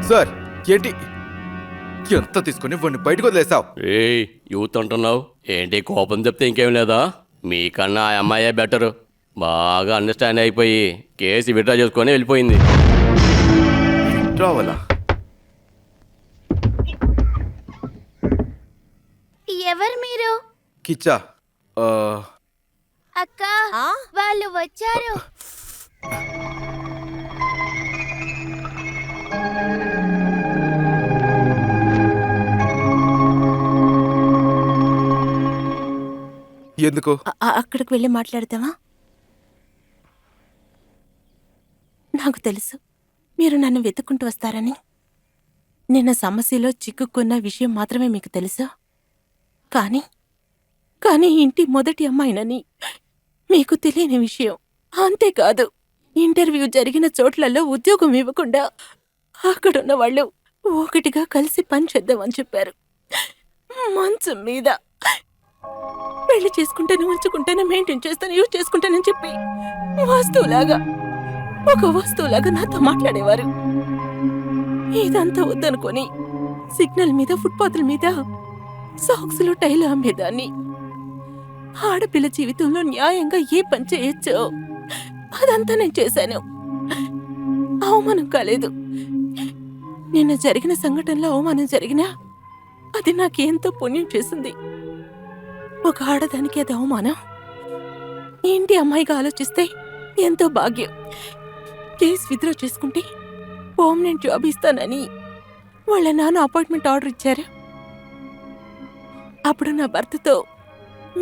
Sir ఏంటి ఎంత తీసుకుని వాడిని బయటకు వదిలేసావు? ఏయ్ యూత్ అంటున్నావు ఏంటి? కోపం చెప్తే ఇంకేం లేదా? మీకన్నా ఆ అమ్మాయే బెటరు. బాగా అండర్స్టాండ్ అయిపోయి కేసు విత్డ్రా చేసుకొని వెళ్ళిపోయింది. రావాలా? ఎవరు మీరు? కిచ్చా అక్క వాళ్ళు వచ్చారు. ఎందుకు? అక్కడికి వెళ్ళి మాట్లాడతావా? నాకు తెలుసు మీరు నన్ను వెతుక్కుంటూ వస్తారని. నిన్న సమస్యలో చిక్కుకున్న విషయం మాత్రమే మీకు తెలుసా? కానీ ఇంటి మొదటి అమ్మాయినని మీకు తెలియని విషయం. అంతేకాదు, ఇంటర్వ్యూ జరిగిన చోట్లలో ఉద్యోగం ఇవ్వకుండా అక్కడున్న వాళ్ళు ఒకటిగా కలిసి పనిచేద్దామని చెప్పారు. మంచం మీద పెళ్లి చేసుకుంటాను, ఉంచుకుంటాను, మెయింటైన్ చేస్తాను, యూజ్ చేసుకుంటానని చెప్పి ఒక వస్తువులాగా నాతో మాట్లాడేవారు. ఇదంతా వద్దనుకొని సిగ్నల్ మీద, ఫుట్పాత్ల మీద సాక్స్లు, టైలు అమ్మేదాన్ని. ఆడపిల్ల జీవితంలో న్యాయంగా ఏ పని చేయొచ్చో అదంతా నేను చేశాను. అవమానం కాలేదు. నిన్న జరిగిన సంఘటనలో అవమానం జరిగినా అది నాకెంతో పుణ్యం చేసింది. ఒక ఆడదానికి అది అవమానం. ఏంటి అమ్మాయిగా ఆలోచిస్తే ఎంతో భాగ్యం. కేసు విత్డ్రా చేసుకుంటే పర్మనెంట్ జాబ్ ఇస్తానని వాళ్ళ నాన్న అపాయింట్మెంట్ ఆర్డర్ ఇచ్చారు. అప్పుడు నా భర్తతో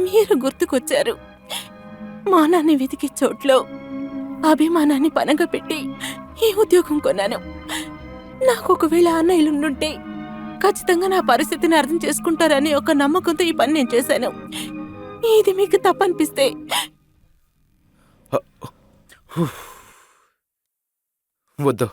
మీరు గుర్తుకొచ్చారు. మానాన్ని వెతికే చోట్లో అభిమానాన్ని పనంగా పెట్టి ఈ ఉద్యోగం కొన్నాను. నాకు ఒకవేళ అన్నయ్యలుండుంటే ఖచ్చితంగా నా పరిస్థితిని అర్థం చేసుకుంటారని ఒక నమ్మకంతో ఈ పని నేను చేశాను. ఇది మీకు తప్పనిపిస్తే వద్దు.